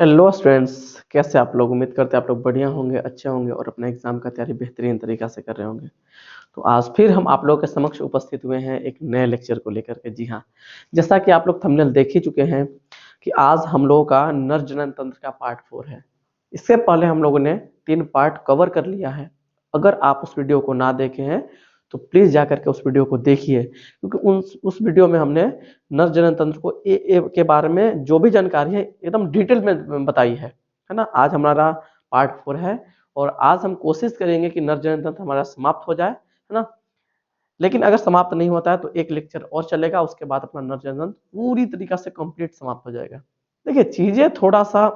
Hello students, कैसे आप लोग। उम्मीद करते हैं आप लोग बढ़िया होंगे, अच्छे होंगे और अपने एग्जाम का तैयारी बेहतरीन तरीका से कर रहे होंगे। तो आज फिर हम आप लोगों के समक्ष उपस्थित हुए हैं एक नए लेक्चर को लेकर के। जी हाँ, जैसा कि आप लोग थंबनेल देख ही चुके हैं कि आज हम लोगों का नर जनन तंत्र का पार्ट 4 है। इससे पहले हम लोगों ने 3 पार्ट कवर कर लिया है। अगर आप उस वीडियो को ना देखे हैं तो प्लीज जा करके उस वीडियो को देखिए, क्योंकि उस वीडियो में हमने नर जनन तंत्र को ए के बारे में जो भी जानकारी है एकदम डिटेल में बताई है ना। आज हमारा पार्ट 4 है और आज हम कोशिश करेंगे कि नर जनन तंत्र हमारा समाप्त हो जाए, है ना। लेकिन अगर समाप्त नहीं होता है तो एक लेक्चर और चलेगा, उसके बाद अपना नर जनन तंत्र पूरी तरीका से कंप्लीट समाप्त हो जाएगा। देखिए, चीजें थोड़ा सा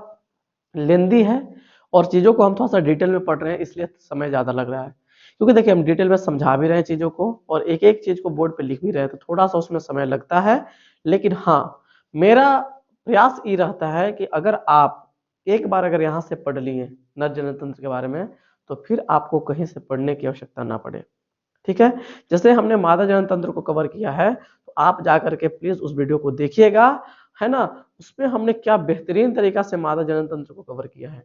लेंदी है और चीजों को हम थोड़ा सा डिटेल में पढ़ रहे हैं, इसलिए समय ज्यादा लग रहा है। क्योंकि देखिए, हम डिटेल में समझा भी रहे हैं चीजों को और एक एक चीज को बोर्ड पे लिख भी रहे हैं, तो थोड़ा सा उसमें समय लगता है। लेकिन हाँ, मेरा प्रयास ये रहता है कि अगर आप एक बार अगर यहाँ से पढ़ लिए नर जनन तंत्र के बारे में, तो फिर आपको कहीं से पढ़ने की आवश्यकता ना पड़े। ठीक है, जैसे हमने मादा जनन तंत्र को कवर किया है, तो आप जाकर के प्लीज उस वीडियो को देखिएगा, है ना। उसमें हमने क्या बेहतरीन तरीका से मादा जनन तंत्र को कवर किया है।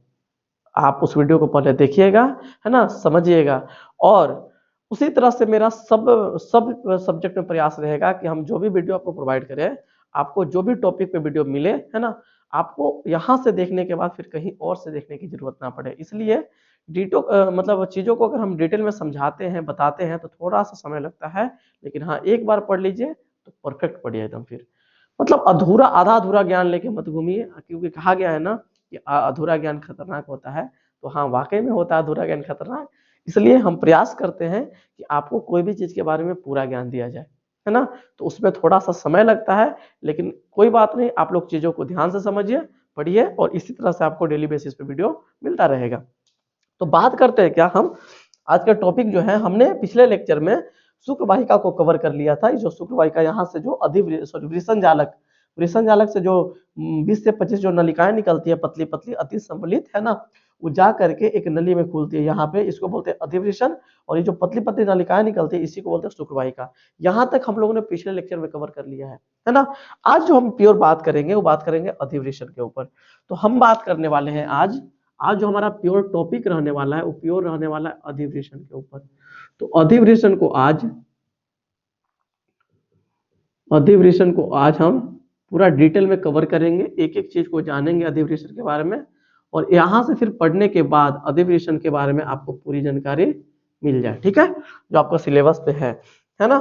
आप उस वीडियो को पहले देखिएगा, है ना, समझिएगा। और उसी तरह से मेरा सब सब सब्जेक्ट में प्रयास रहेगा कि हम जो भी वीडियो आपको प्रोवाइड करें, आपको जो भी टॉपिक पे वीडियो मिले, है ना, आपको यहाँ से देखने के बाद फिर कहीं और से देखने की जरूरत ना पड़े। इसलिए मतलब चीजों को अगर हम डिटेल में समझाते हैं, बताते हैं, तो थोड़ा सा समय लगता है। लेकिन हाँ, एक बार पढ़ लीजिए तो परफेक्ट पढ़िए एकदम। फिर मतलब अधूरा आधा अधूरा ज्ञान लेके मत घूमिए, क्योंकि कहा गया है ना कि अधूरा ज्ञान खतरनाक होता है। तो हाँ, वाकई में होता है अधूरा ज्ञान खतरनाक। इसलिए हम प्रयास करते हैं कि आपको कोई भी चीज के बारे में पूरा ज्ञान दिया जाए, है ना। तो उसमें थोड़ा सा समय लगता है, लेकिन कोई बात नहीं, आप लोग चीजों को ध्यान से समझिए, पढ़िए और इसी तरह से आपको डेली बेसिस पे वीडियो मिलता रहेगा। तो बात करते हैं क्या हम आज का टॉपिक जो है, हमने पिछले लेक्चर में शुक्र वाहिका को कवर कर लिया था। जो शुक्र वाहिका यहाँ से जो वृषण जालक, वृषण जालक से जो 20 से 25 जो नलिकाएं निकलती है, पतली पतली अति संबलित, है ना, वो जा करके एक नली में खुलती है। यहाँ पे इसको बोलते हैं अधिवृषण, और ये जो पतली पतली नलिकाएं निकलती है इसी को बोलते हैं शुक्र वाहिका। यहाँ तक हम लोगों ने पिछले लेक्चर में कवर कर लिया है ना। आज जो हम प्योर बात करेंगे वो बात करेंगे अधिवृषण के ऊपर। तो हम बात करने वाले हैं आज आज जो हमारा प्योर टॉपिक रहने वाला है वो प्योर रहने वाला है अधिवृषण के ऊपर। तो अधिवृषण को आज हम पूरा डिटेल में कवर करेंगे, एक एक चीज को जानेंगे अधिवृषण के बारे में, और यहां से फिर पढ़ने के बाद अधिवृषण के बारे में आपको पूरी जानकारी मिल जाए। ठीक है, जो आपका सिलेबस पे है ना।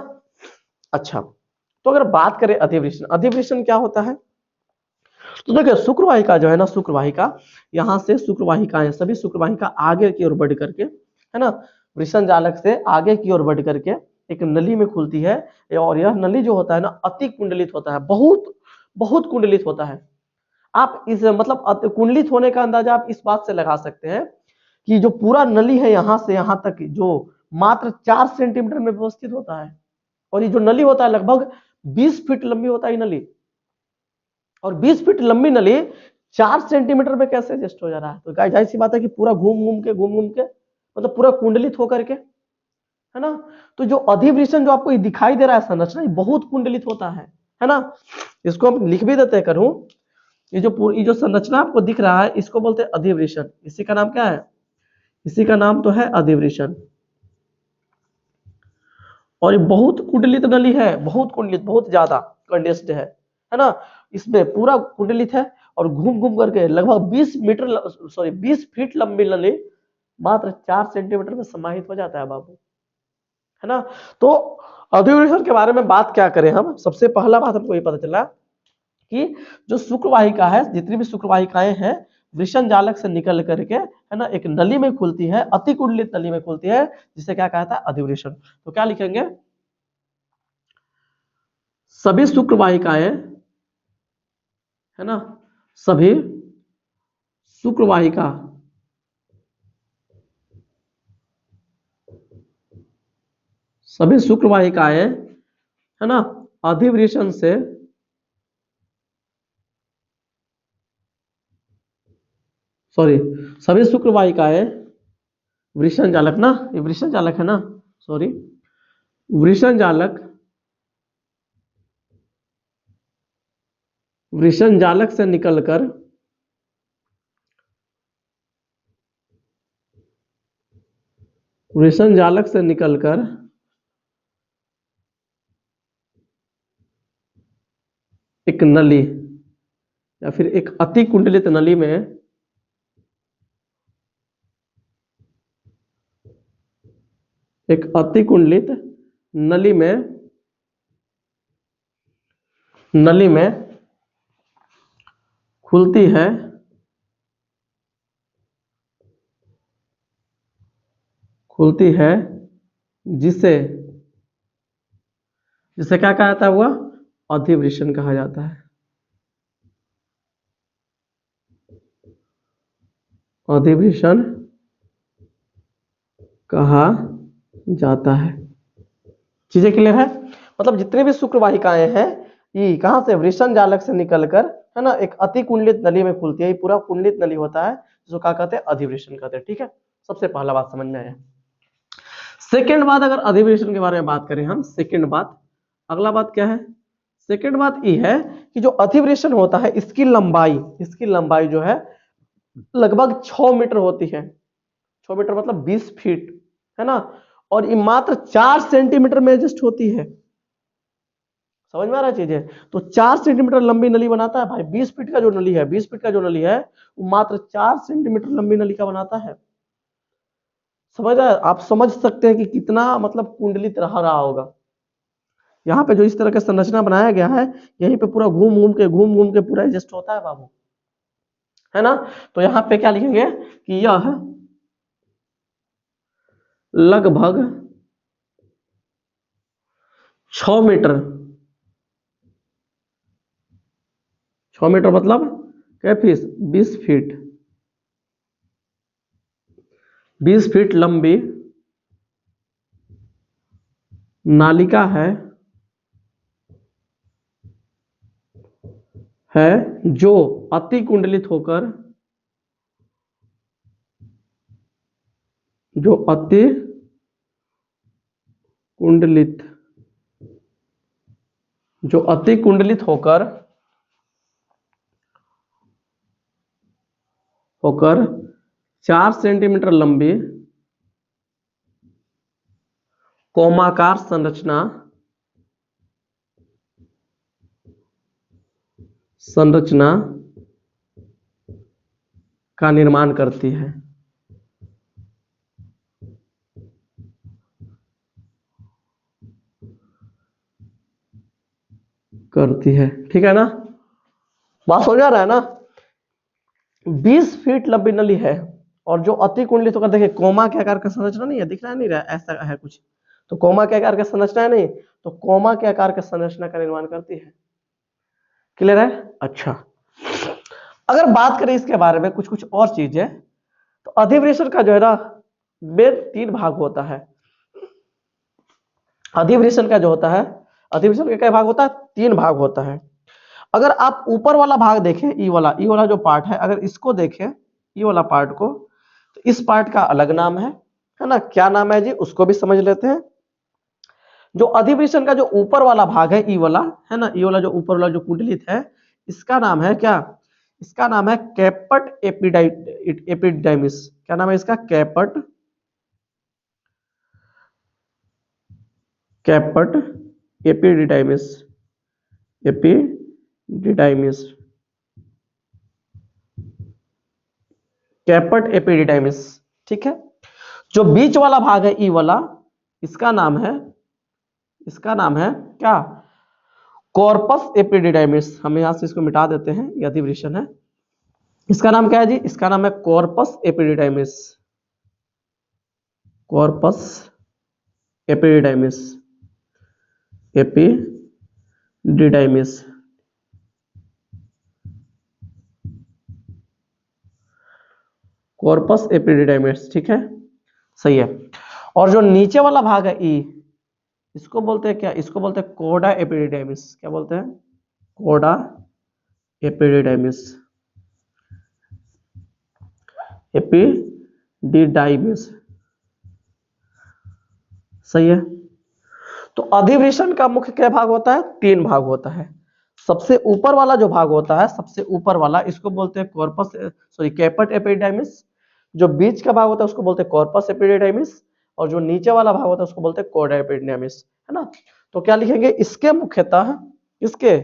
अच्छा, तो अगर बात करें अधिवृषण, अधिवृषण क्या होता है, तो देखिए शुक्र वाहिका जो है ना, शुक्र वाहिका, यहाँ से शुक्र वाहिकाएं सभी शुक्र वाहिका आगे की ओर बढ़ करके, है ना, वृषण जालक से आगे की ओर बढ़ करके एक नली में खुलती है। और यह नली जो होता है ना, अति कुंडलित होता है, बहुत बहुत कुंडलित होता है। आप इस मतलब कुंडलित होने का अंदाजा आप इस बात से लगा सकते हैं कि जो पूरा नली है यहाँ से यहाँ तक, जो मात्र 4 सेंटीमीटर में व्यवस्थित होता है। और ये जो नली होता है लगभग 20 फीट लंबी होता है ये नली, और 20 फीट लंबी नली 4 सेंटीमीटर में कैसे एडजस्ट हो जा रहा है। तो जाहिर सी बात है कि पूरा घूम घूम के मतलब पूरा कुंडलित होकर के, है ना। तो जो अधिवृषण जो आपको दिखाई दे रहा है संरचना, बहुत कुंडलित होता है ना। इसको हम लिख भी देते करूं, ये जो संरचना आपको दिख रहा है इसको बोलते हैं अधिवृषण। इसी का नाम क्या है, इसी का नाम तो है अधिवृषण। और ये बहुत कुंडलित नली है, बहुत कुंडलित, बहुत ज्यादा कंडेंस्ड है ना। इसमें पूरा कुंडलित है और घूम घूम करके लगभग 20 फीट लंबी नली मात्र 4 सेंटीमीटर में समाहित हो जाता है बाबू, है ना। तो अधिवृषण के बारे में बात क्या करें हम, सबसे पहला बात हमको ये पता चला कि जो शुक्र वाहिका है, जितनी भी शुक्र वाहिकाएं हैं, वृषण जालक से निकल करके, है ना, एक नली में खुलती है, अति कुंडलित नली में खुलती है, जिसे क्या कहता है अधिवृषण। तो क्या लिखेंगे, सभी शुक्र वाहिकाएं, है ना, सभी शुक्र वाहिका सभी शुक्र वाहिकाएं, है ना, अधिवृषण से सभी शुक्र वाहिकाएं वृषण जालक ना, ये वृषण जालक है ना, सॉरी, वृषण जालक वृषण जालक से निकलकर वृषण जालक से निकलकर एक नली या फिर एक अति कुंडलित नली में एक अति कुंडलित नली में खुलती है जिसे क्या कहा जाता है, हुआ अधिवृषण कहा जाता है। अधिवृषण कहा जाता है। चीजें क्लियर है? मतलब जितने भी शुक्र वाहिकाएं हैं ये कहां से, वृषण जालक से निकलकर, है ना, एक अति कुंडलित नली में खुलती है। ये पूरा कुंडलित नली होता है जिसको क्या कहते हैं, अधिवृषण कहते हैं। ठीक है, सबसे पहला बात समझ में आया। सेकेंड बात, अगर अधिवृषण के बारे में बात करें हम, सेकेंड बात, अगला बात क्या है, सेकेंड बात ये है कि जो अधिवृषण होता है इसकी लंबाई जो है लगभग 6 मीटर होती है। 6 मीटर मतलब 20 फीट, है ना, और ये मात्र 4 सेंटीमीटर में एडजस्ट होती है। समझ में आ रहा है चीजें? तो 4 सेंटीमीटर लंबी नली बनाता है भाई। 20 फीट का जो नली है, 20 फीट का जो नली है वो मात्र 4 सेंटीमीटर लंबी नली का बनाता है। समझ रहे हैं? आप समझ सकते हैं कि कितना मतलब कुंडलित रहा होगा। यहाँ पे जो इस तरह का संरचना बनाया गया है, यहीं पे पूरा घूम घूम के पूरा एडजस्ट होता है बाबू, है ना। तो यहाँ पे क्या लिखेंगे कि यह लगभग 6 मीटर, 6 मीटर मतलब क्या फीस, 20 फीट, 20 फीट लंबी नालिका है जो अति कुंडलित होकर, जो अति कुंडलित होकर 4 सेंटीमीटर लंबी कोमाकार संरचना का निर्माण करती है। ठीक है ना, बात हो जा रहा है ना। 20 फीट लंबी नली है और जो अति कुंडलित होकर, देखिए कोमा के आकार का संरचना नहीं है, दिख रहा है, नहीं रहा, ऐसा है कुछ, तो कोमा के आकार का संरचना है, नहीं, तो कोमा के आकार का संरचना का निर्माण करती है। क्लियर है? अच्छा, अगर बात करें इसके बारे में कुछ और चीजें, तो अधिवृषण का जो है ना मेन 3 भाग होता है। अधिवृषण का जो होता है, अधिवृषण का क्या भाग होता है, 3 भाग होता है। अगर आप ऊपर वाला भाग देखें, ई वाला जो पार्ट है, अगर इसको देखें, ई वाला पार्ट को, तो इस पार्ट का अलग नाम है ना, क्या नाम है जी, उसको भी समझ लेते हैं। जो अधिवृषण का जो ऊपर वाला भाग है, ई वाला, है ना, ई वाला जो ऊपर वाला जो कुंडलित है, इसका नाम है क्या, इसका नाम है कैपट एपिडाइमिस। क्या नाम है इसका, कैपट एपिडिडाइमिस, कैपट एपिडिडाइमिस। ठीक है, जो बीच वाला भाग है ई वाला, इसका नाम है क्या, कॉर्पस एपिडिडाइमिस। हम यहां से इसको मिटा देते हैं, ये अधिवृषण है, इसका नाम क्या है जी, इसका नाम है corpus epididymis, corpus epididymis, corpus epididymis. ठीक है, सही है। और जो नीचे वाला भाग है ई, इसको बोलते हैं क्या, इसको बोलते हैं कोडा एपिडिडाइमिस। क्या बोलते हैं, कोडा एपिडिडाइमिस, सही है। तो अधिवृषण का मुख्य क्या भाग होता है, 3 भाग होता है। सबसे ऊपर वाला जो भाग होता है, सबसे ऊपर वाला, इसको बोलते हैं कैपट एपिडिडाइमिस। जो बीच का भाग होता है उसको बोलते हैं कॉर्पस एपिडिडाइमिस, और जो नीचे वाला भाग होता है उसको बोलते हैं कॉर्डा एपिडेमिस, है ना। तो क्या लिखेंगे, इसके मुख्यतः इसके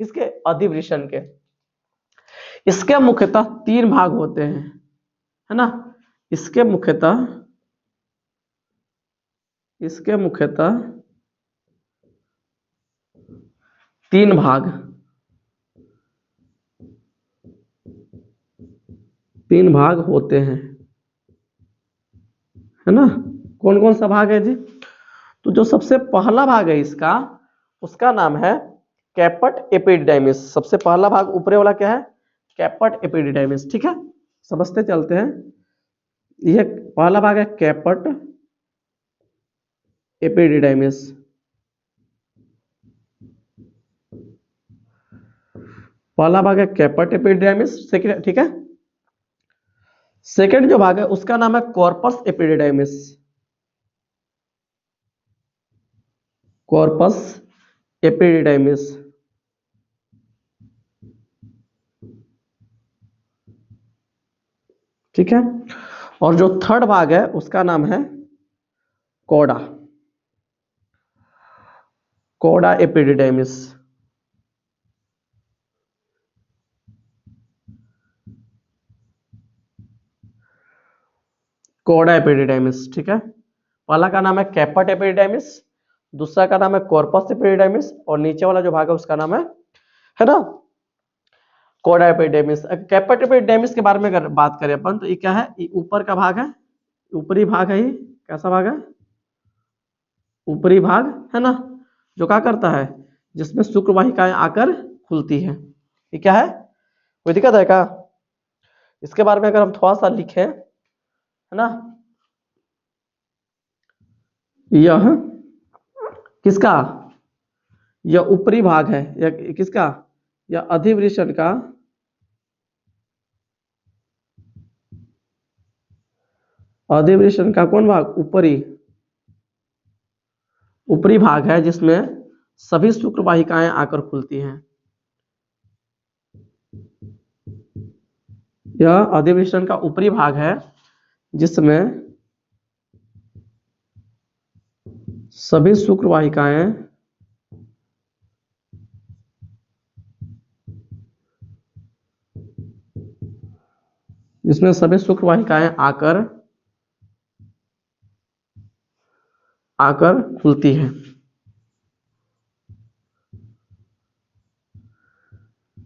इसके अधिवृषण के, इसके मुख्यतः 3 भाग होते हैं, है ना। इसके मुख्यतः 3 भाग, 3 भाग होते हैं, है ना। कौन कौन सा भाग है जी? तो जो सबसे पहला भाग है इसका, उसका नाम है कैपट एपिडिडाइमिस। सबसे पहला भाग ऊपरे वाला क्या है? कैपट एपिडिडाइमिस, ठीक है। समझते चलते हैं। यह पहला भाग है कैपट एपिडिडाइमिस। पहला भाग है कैपट एपिडिडाइमिस, सेकंड, ठीक है। सेकंड जो भाग है उसका नाम है कॉर्पस एपिडिडाइमिस। कॉर्पस एपिडिडाइमिस, ठीक है। और जो थर्ड भाग है उसका नाम है coda, coda epididymis. Coda epididymis, ठीक है। पहला का नाम है कैपट एपिडिडाइमिस, दूसरा का नाम है कॉर्पस एपिडिडाइमिस, और नीचे वाला जो भाग है उसका नाम है ना, कॉडा एपिडिडाइमिस। कैपट एपिडिडाइमिस के बारे में अगर बात करें अपन, तो ये क्या है? ये ऊपर का भाग है, ऊपरी भाग है। ये कैसा भाग है? ऊपरी भाग, है ना, जो क्या करता है, जिसमें शुक्र वाहिकाएं आकर खुलती है। ये क्या है? कोई दिक्कत है क्या? इसके बारे में अगर हम थोड़ा सा लिखें, है ना, यह किसका, यह ऊपरी भाग है, यह किसका, यह अधिवृषण का कौन भाग? ऊपरी भाग है, जिसमें सभी शुक्र वाहिकाएं आकर खुलती हैं। यह अधिवृषण का ऊपरी भाग है, जिसमें सभी शुक्र वाहिकाएं आकर खुलती है,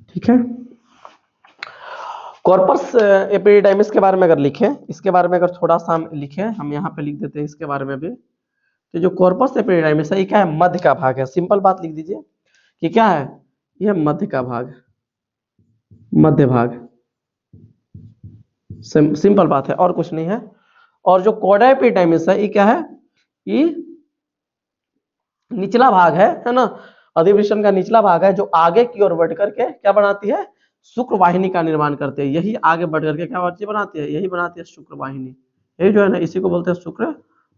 ठीक है। कॉर्पस एपिडिडाइमिस के बारे में अगर लिखें, इसके बारे में अगर थोड़ा सा हम लिखें, हम यहाँ पे लिख देते हैं इसके बारे में भी। तो जो कॉर्पस एपिडिडाइमिस है, ये क्या है? मध्य का भाग है। सिंपल बात लिख दीजिए कि क्या है, यह मध्य का भाग, मध्य भाग। सिंपल बात है, और कुछ नहीं है। और जो कॉडा एपिडिडाइमिस है, ये क्या है? ये निचला भाग है ना, अधिवृषण का निचला भाग है, जो आगे की ओर बढ़ करके क्या बनाती है? शुक्र वाहिनी का निर्माण करते हैं। यही आगे बढ़ करके क्या बनाती है? यही बनाती है शुक्र वाहिनी। यही जो है ना, इसी को बोलते हैं शुक्र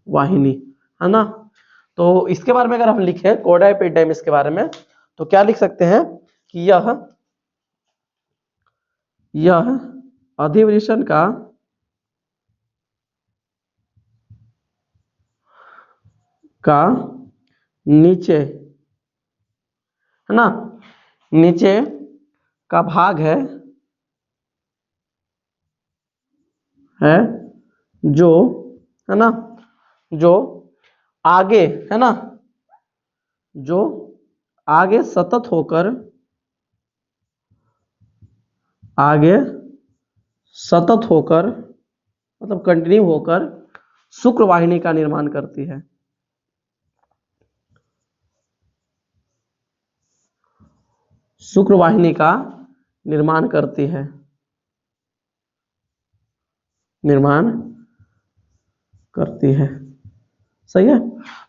वाहिनी, है ना। तो इसके बारे में अगर हम लिखे कॉडा एपिडिडाइमिस के बारे में, तो क्या लिख सकते हैं कि यह अधिवृषण का नीचे, है ना, नीचे का भाग है जो, है ना, जो आगे, है ना, जो आगे सतत होकर, मतलब कंटिन्यू होकर शुक्र वाहिनी का निर्माण करती है। शुक्र वाहिनी का निर्माण करती है, सही है।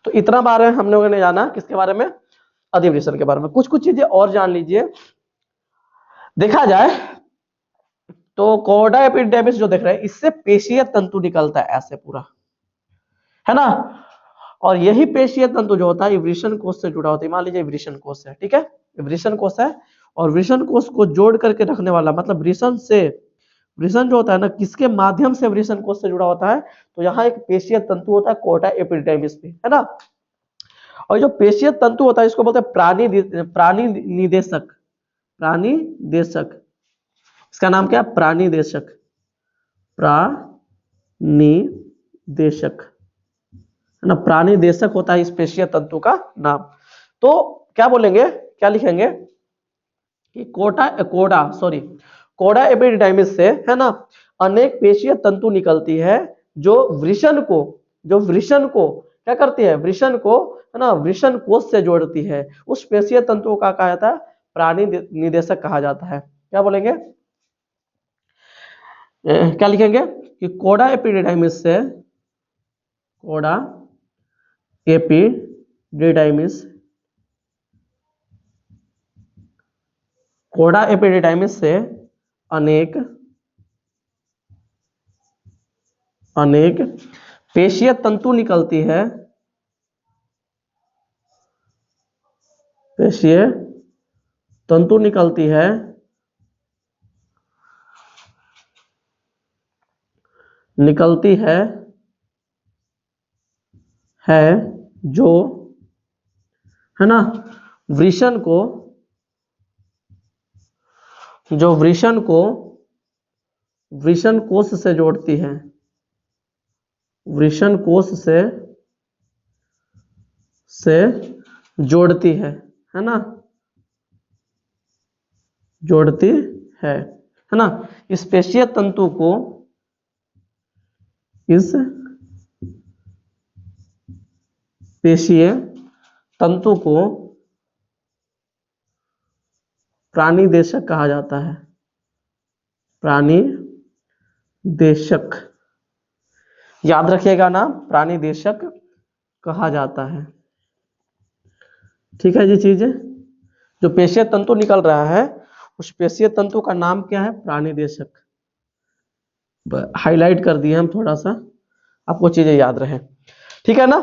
तो इतना बारे हम लोगों ने जाना किसके बारे में? अधिवृषण के बारे में। कुछ कुछ चीजें और जान लीजिए। देखा जाए तो कॉडा एपिडिडाइमिस जो देख रहे हैं, इससे पेशीय तंतु निकलता है ऐसे पूरा, है ना। और यही पेशीय तंतु जो होता है वृषण कोष से जुड़ा होता है। मान लीजिए वृषण कोष है, ठीक है, वृषण कोष है, और वृषण कोष को जोड़ करके रखने वाला, मतलब वृषण से वृषण जो होता है ना, किसके माध्यम से वृषण कोश से जुड़ा होता है, तो यहाँ एक पेशीय तंतु होता है कोटा एपिडिडाइमिस पे, है ना। और जो पेशीय तंतु होता है इसको बोलते हैं प्राणी निदेशक, प्राणी देशक, इसका नाम क्या है, प्राणी देशक, प्राणी देशक, है ना, प्राणी देशक होता है इस पेशीय तंतु का नाम। तो क्या बोलेंगे, क्या लिखेंगे कि कोडा एपिडिडाइमिस से, है ना, अनेक पेशीय तंतु निकलती है जो वृषण को क्या करती है, वृषण को, है ना, वृषण कोश से जोड़ती है। उस पेशीय तंतु का कहा जाता है प्राणी निदेशक कहा जाता है। क्या बोलेंगे, क्या लिखेंगे कि कोडा एपिडिडाइमिस से, कोडा एपिडिडाइमिस, कोडा एपिडिडाइमिस से अनेक पेशीय तंतु निकलती है, पेशीय तंतु निकलती है जो, है ना, वृषण को वृषण कोश से जोड़ती है, वृषण कोश से जोड़ती है ना, जोड़ती है ना। इस पेशीय तंतु को, इस पेशीय तंतु को प्राणी देशक कहा जाता है, प्राणी देशक, याद रखिएगा नाम, प्राणी देशक कहा जाता है। ठीक है जी चीजें, जो पेशीय तंतु निकल रहा है उस पेशीय तंतु का नाम क्या है, प्राणी देशक। हाईलाइट कर दिए हम, थोड़ा सा आपको चीजें याद रहे, ठीक है ना।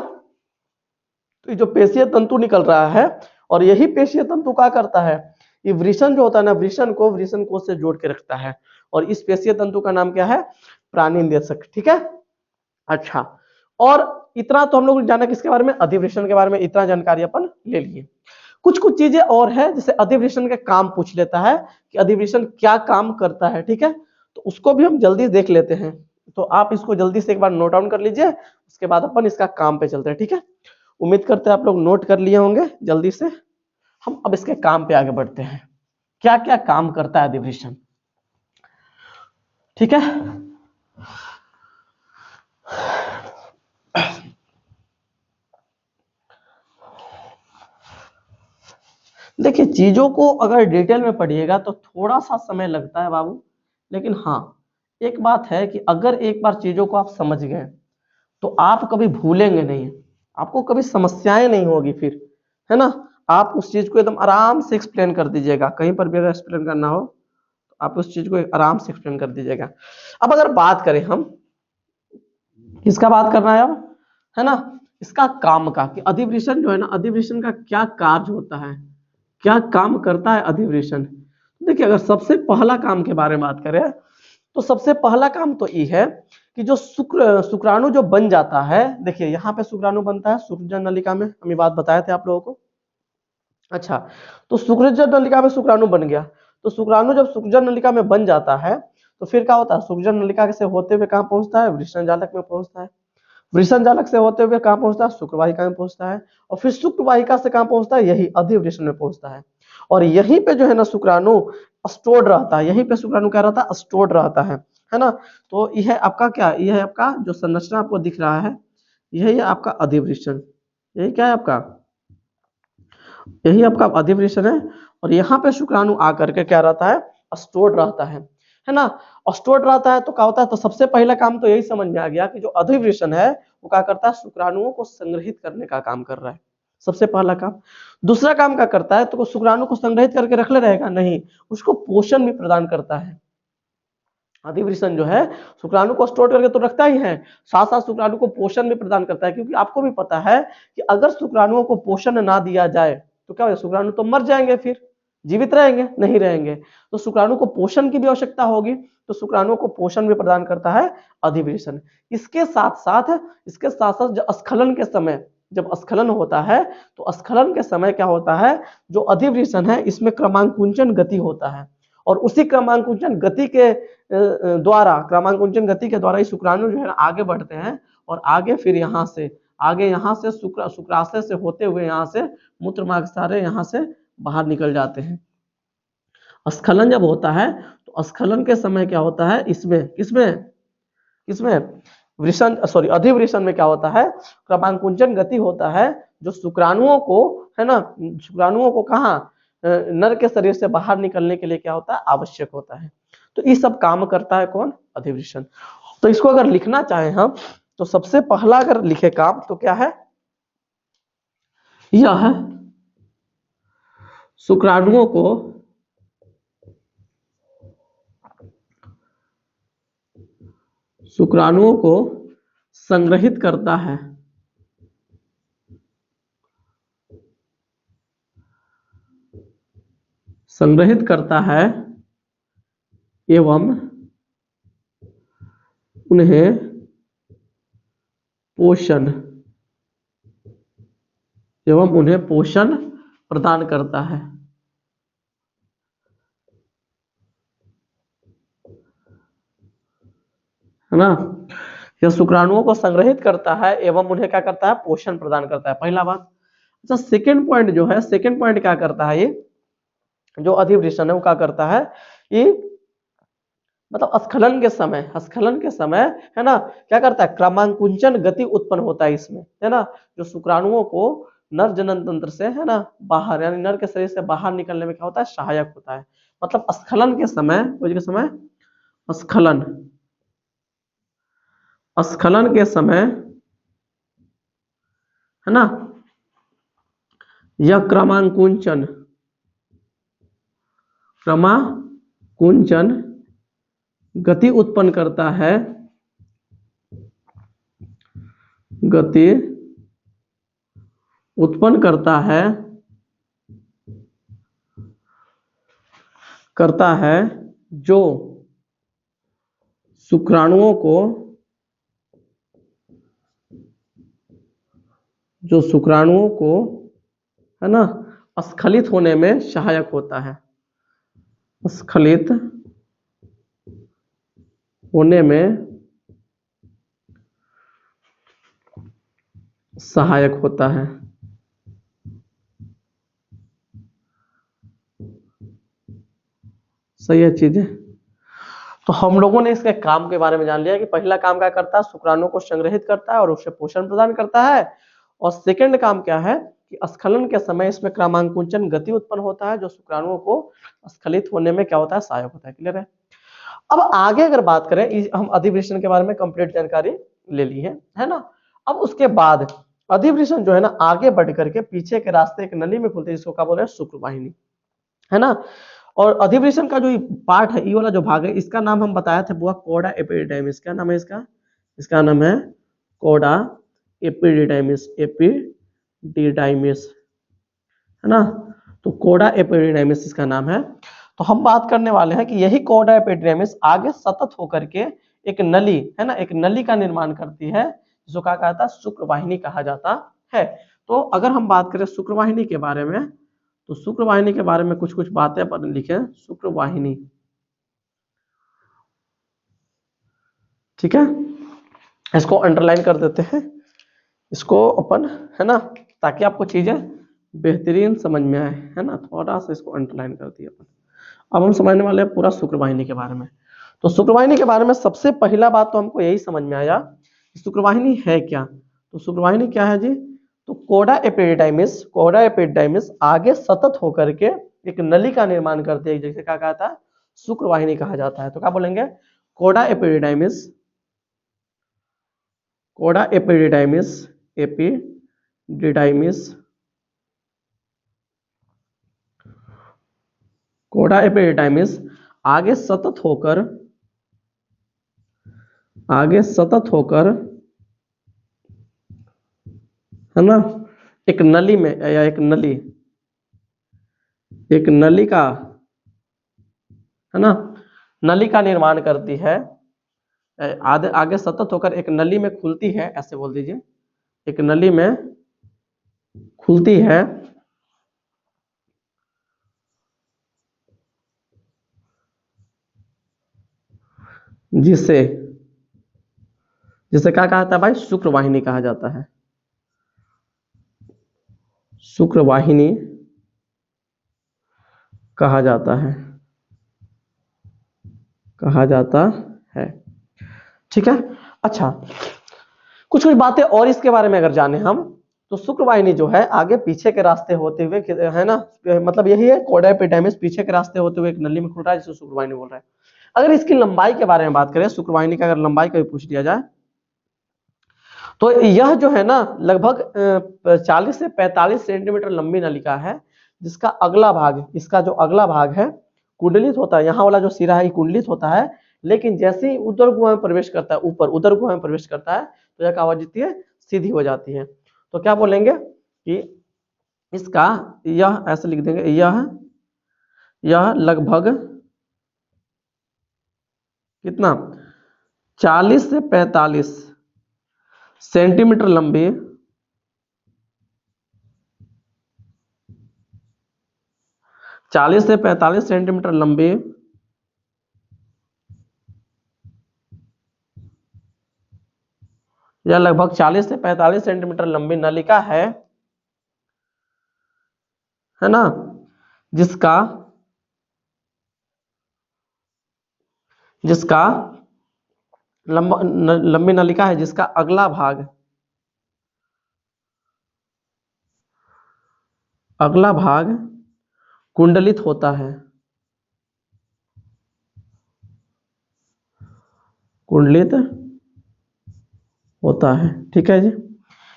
तो जो पेशीय तंतु निकल रहा है, और यही पेशीय तंतु क्या करता है, ये वृषण जो होता है ना, वृषण को वृषण कोश से जोड़ के रखता है, और इस पेशीय तंतु का नाम क्या है, प्राणी देशक। ठीक है, अच्छा, और इतना तो हम लोग जाना किसके बारे में, अधिवृषण के बारे में, इतना जानकारी अपन ले लिए। कुछ चीजें और है, जैसे अधिवृषण के काम पूछ लेता है कि अधिवृषण क्या काम करता है, ठीक है, तो उसको भी हम जल्दी देख लेते हैं। तो आप इसको जल्दी से एक बार नोट डाउन कर लीजिए, उसके बाद अपन इसका काम पे चलते हैं। ठीक है, उम्मीद करते हैं आप लोग नोट कर लिए होंगे। जल्दी से हम अब इसके काम पे आगे बढ़ते हैं, क्या क्या काम करता है अधिवृषण। ठीक है, देखिए चीजों को अगर डिटेल में पढ़िएगा तो थोड़ा सा समय लगता है बाबू, लेकिन हाँ एक बात है कि अगर एक बार चीजों को आप समझ गए तो आप कभी भूलेंगे नहीं, आपको कभी समस्याएं नहीं होगी फिर, है ना। आप उस चीज को एकदम आराम से एक्सप्लेन कर दीजिएगा, कहीं पर भी अगर एक्सप्लेन करना हो तो आप उस चीज को आराम से एक्सप्लेन कर दीजिएगा। अब अगर बात करें हम, किसका बात करना है अब, है ना, इसका काम का, कि अधिवृषण जो है ना, अधिवृषण का क्या कार्य होता है, क्या काम करता है अधिवृषण। देखिए अगर सबसे पहला काम के बारे में बात करें तो सबसे पहला काम तो ये है कि जो शुक्राणु जो बन जाता है, देखिए यहाँ पे शुक्राणु बनता है शुक्रजन नलिका में, हम ये बात बताए थे आप लोगों को। अच्छा, तो शुक्रजन नलिका में शुक्राणु बन गया, तो शुक्राणु जब शुक्रजन नलिका में बन जाता है तो फिर क्या होता है, शुक्रजन नलिका से होते हुए कहाँ पहुंचता है, वृषण जालक में पहुंचता है, वृषण जालक से होते हुए कहाँ पहुंचता है, शुक्रवाहिका में पहुंचता है, और फिर शुक्रवाहिका से कहाँ पहुंचता है, यही अधिवृषण में पहुंचता है। और यहीं पे जो है ना शुक्राणु स्टोर्ड रहता है, यहीं पे शुक्राणु क्या रहता है, स्टोर्ड रहता है ना। तो यह आपका क्या, यह है आपका जो संरचना आपको दिख रहा है, यही है आपका अधिवृषण, यही क्या है आपका, यही आपका अधिवृषण है। और यहाँ पे शुक्राणु आकर के क्या रहता है, स्टोर्ड रहता है ना। स्टोर्ड रहता है तो क्या होता है, तो सबसे पहला काम तो यही समझ में आ गया कि जो अधिवृषण है वो क्या करता है, शुक्राणुओं को संग्रहित करने का काम कर रहा है, सबसे पहला काम। दूसरा काम क्या करता है, तो शुक्राणु को संग्रहित करके रख ले रहेगा, नहीं, उसको पोषण भी प्रदान करता है। अधिवृषण जो है शुक्राणु को स्टोर करके तो रखता ही है, साथ साथ शुक्राणु को पोषण भी प्रदान करता है, क्योंकि आपको भी पता है कि अगर शुक्राणुओं को पोषण ना दिया जाए तो क्या होगा, शुक्राणु तो मर जाएंगे फिर, जीवित रहेंगे? नहीं रहेंगे। तो शुक्राणु को पोषण की भी आवश्यकता होगी, तो शुक्राणुओं को पोषण भी प्रदान करता है अधिवृषण। इसके साथ साथ जब स्खलन के समय, जब स्खलन होता है तो स्खलन के समय क्या होता है, जो अधिवृषण है इसमें क्रमांकुंचन गति होता है, और उसी क्रमांकुंचन गति के द्वारा इस शुक्राणु जो है आगे बढ़ते हैं, और आगे फिर यहाँ से शुक्राशय से होते हुए यहाँ से मूत्र मार्ग सारे यहाँ से बाहर निकल जाते हैं। स्खलन जब होता है तो स्खलन के समय क्या होता है, इसमें अधिवृषण में क्या होता है, क्रमांकुंचन गति होता है, जो शुक्राणुओं को है ना, शुक्राणुओं को कहाँ, नर के शरीर से बाहर निकलने के लिए क्या होता है, आवश्यक होता है। तो ये सब काम करता है कौन, अधिवृषण। तो इसको अगर लिखना चाहें हम, तो सबसे पहला अगर लिखे काम तो क्या है, यह है शुक्राणुओं को संग्रहित करता है, एवं उन्हें पोषण प्रदान करता है ना। यह शुक्राणुओं को संग्रहित करता है एवं उन्हें क्या करता है, पोषण प्रदान करता है, पहला बात। अच्छा, सेकेंड पॉइंट जो है, सेकेंड पॉइंट क्या करता है, ये जो अधिवृषण है वो क्या करता है, ये मतलब स्खलन के समय है ना, क्या करता है, क्रमांकुंचन गति उत्पन्न होता है इसमें, है ना, जो शुक्राणुओं को नर जनन तंत्र से है ना बाहर, यानी नर के शरीर से बाहर निकलने में क्या होता है, सहायक होता है। मतलब स्खलन के समय स्खलन के समय है ना, यह क्रमांकुंचन गति उत्पन्न करता है, जो शुक्राणुओं को है ना स्खलित होने में सहायक होता है, स्खलित होने में सहायक होता है। सही है चीजें। तो हम लोगों ने इसके काम के बारे में जान लिया कि पहला काम क्या करता है, शुक्राणुओं को संग्रहित करता है और उसे पोषण प्रदान करता है, और सेकंड काम क्या है कि स्खलन के समय इसमें क्रमांकुंचन गति उत्पन्न होता है, जो शुक्राणुओं को स्खलित होने में क्या होता है, सहायक होता है। क्लियर है। अब आगे अगर बात करें, हम अधिवृषण के बारे में कंप्लीट जानकारी ले ली है ना। अब उसके बाद अधिवृषण जो है ना आगे बढ़ करके पीछे के रास्ते एक नली में खुलते हैं, जिसको क्या बोल रहे हैं, शुक्रवाहिनी, है ना। और अधिवृषण का जो पार्ट है, ये वाला जो भाग है, इसका नाम हम बताया था वो कोडा एपिडिडाइमिस। क्या नाम है इसका नाम है कोडा एपिडिडाइमिस, है ना। तो कोडा एपिडिडाइमिस इसका नाम है। तो हम बात करने वाले हैं कि यही कोडा एपिडिडाइमिस आगे सतत होकर के एक नली है ना, एक नली का निर्माण करती है, जिसको क्या कहता है, शुक्रवाहिनी कहा जाता है। तो अगर हम बात करें शुक्रवाहिनी के बारे में, तो शुक्रवाहिनी के बारे में कुछ कुछ बातें अपन लिखे। शुक्रवाहिनी, ठीक है, इसको अंडरलाइन कर देते हैं, इसको अपन, है ना, ताकि आपको चीजें बेहतरीन समझ में आए, है ना। थोड़ा सा इसको अंडरलाइन कर दिया अपन। अब हम समझने वाले हैं पूरा शुक्रवाहिनी के बारे में। तो शुक्रवाहिनी के बारे में सबसे पहला बात तो हमको यही समझ में आया, शुक्रवाहिनी है क्या। तो शुक्रवाहिनी क्या है जी, तो कोडा एपिडिडाइमिस आगे सतत होकर के एक नली का निर्माण करती है, जैसे क्या कहा था, शुक्रवाहिनी कहा जाता है। तो क्या बोलेंगे, कोडा एपिडिडाइमिस आगे सतत होकर है ना एक नली में, या एक नली एक नलिका, है ना, नली का निर्माण करती है, आगे आगे सतत होकर एक नली में खुलती है, ऐसे बोल दीजिए, एक नली में खुलती है, जिसे जिसे क्या कहा जाता है भाई, शुक्रवाहिनी कहा जाता है, शुक्रवाहिनी कहा जाता है, कहा जाता है। ठीक है। अच्छा, कुछ कुछ बातें और इसके बारे में अगर जाने हम, तो शुक्रवाहिनी जो है आगे पीछे के रास्ते होते हुए, है ना, मतलब यही है, कोडा एपिडेमिस पीछे के रास्ते होते हुए एक नली में खुल रहा है, जिसे शुक्रवाहिनी बोल रहा है। अगर इसकी लंबाई के बारे में बात करें, शुक्रवाहिनी का अगर लंबाई कभी पूछ दिया जाए, तो यह जो है ना लगभग 40 से 45 सेंटीमीटर लंबी नलिका है, जिसका अगला भाग, इसका जो अगला भाग है कुंडलित होता है, यहाँ वाला जो सिरा है कुंडलित होता है, लेकिन जैसे ही उदर गुहा में प्रवेश करता है, ऊपर उदर गुहा में प्रवेश करता है, तो यह क्या हो जाती है, सीधी हो जाती है। तो क्या बोलेंगे कि इसका, यह ऐसे लिख देंगे, यह लगभग कितना, 40 से 45 सेंटीमीटर लंबी, 40 से 45 सेंटीमीटर लंबी यह लगभग 40 से 45 सेंटीमीटर लंबी नलिका है ना, जिसका जिसका लंबी नलिका है, जिसका अगला भाग कुंडलित होता है, कुंडलित होता है। ठीक है जी,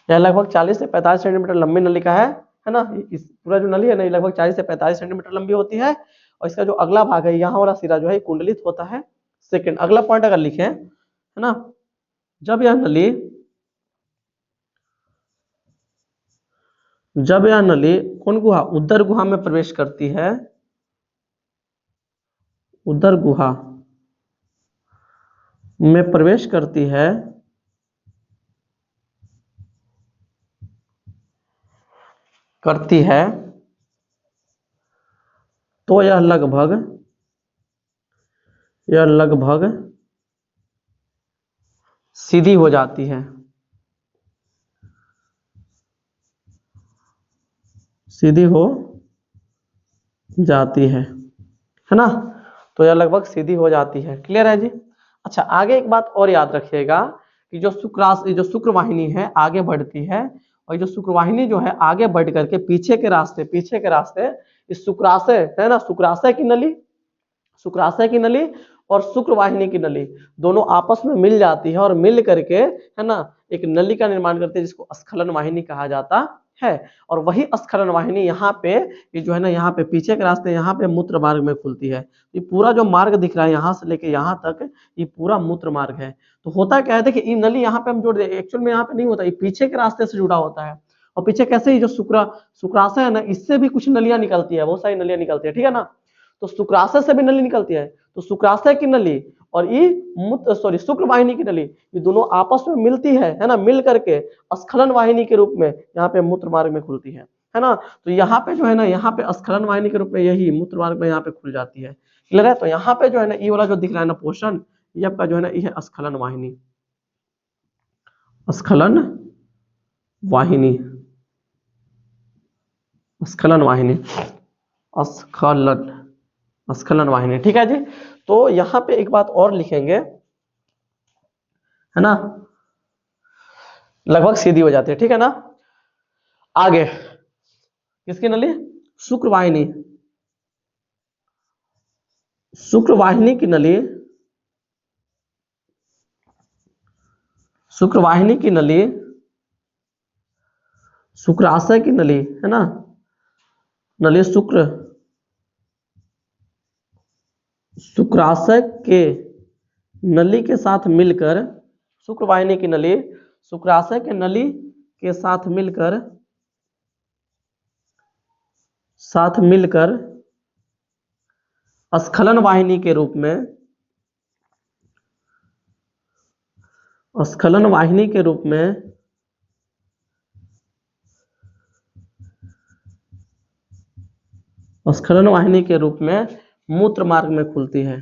यह लगभग 40 से 45 सेंटीमीटर लंबी नलिका है ना, इस पूरा जो नली है ना, ये लगभग 40 से 45 सेंटीमीटर लंबी होती है, और इसका जो अगला भाग है, यहाँ वाला सिरा जो है कुंडलित होता है। सेकंड, अगला पॉइंट अगर लिखें, है ना, जब यह नली कौन गुहा, उदर गुहा में प्रवेश करती है, उदर गुहा में प्रवेश करती है, तो यह लगभग सीधी हो जाती है, सीधी हो जाती है ना, तो यह लगभग सीधी हो जाती है। क्लियर है जी। अच्छा, आगे एक बात और याद रखिएगा कि जो शुक्रवाहिनी है आगे बढ़ती है, और जो शुक्रवाहिनी जो है आगे बढ़ करके पीछे के रास्ते इस शुक्राशय है ना, शुक्राशय की नली और शुक्रवाहिनी की नली दोनों आपस में मिल जाती है, और मिल करके, है ना, एक नली का निर्माण करते हैं, जिसको स्खलन वाहिनी कहा जाता है। और वही स्खलन वाहिनी यहाँ पे, ये जो है ना, यहाँ पे पीछे के रास्ते, यहाँ पे मूत्र मार्ग में खुलती है। ये पूरा जो मार्ग दिख रहा है यहाँ से लेके यहाँ तक, ये पूरा मूत्र मार्ग है। तो होता क्या है, देखिए ये नली यहाँ पे हम जोड़ दे, एक्चुअल में यहाँ पे नहीं होता, ये पीछे के रास्ते से जुड़ा होता है। और पीछे कैसे, ही जो शुक्राशय है ना, इससे भी कुछ नलियां निकलती है, बहुत सारी नलियां निकलती है, ठीक है ना। तो शुक्राशय से भी नली निकलती है, तो शुक्राशय की नली और ये शुक्रवाहिनी की नली, ये दोनों आपस में मिलती है ना, मिल करके स्खलन वाहिनी के रूप में यहाँ पे मूत्र मार्ग में खुलती है ना। तो यहाँ पे जो है ना, यहाँ पे स्खलन वाहिनी के रूप में यही मूत्र मार्ग में यहाँ पे खुल जाती है। क्लियर है। तो यहाँ पे जो है ना, ये वाला जो दिख रहा है ना पोर्शन, ये आपका जो है ना, ये है स्खलन वाहिनी, स्खलन वाहिनी, स्खलन वाहिनी, स्खलन वाहिनी। ठीक है जी। तो यहाँ पे एक बात और लिखेंगे, है ना, लगभग सीधी हो जाती है, ठीक है ना। आगे किसकी नली, शुक्रवाहिनी, शुक्रवाहिनी की नली, शुक्रवाहिनी की नली, शुक्राशय की नली, है ना, नली शुक्राशय के नली के साथ मिलकर, शुक्रवाहिनी की नली शुक्राशय के नली के साथ मिलकर स्खलन वाहिनी के रूप में, स्खलन वाहिनी के रूप में स्खलन वाहिनी के रूप में मूत्र मार्ग में खुलती है।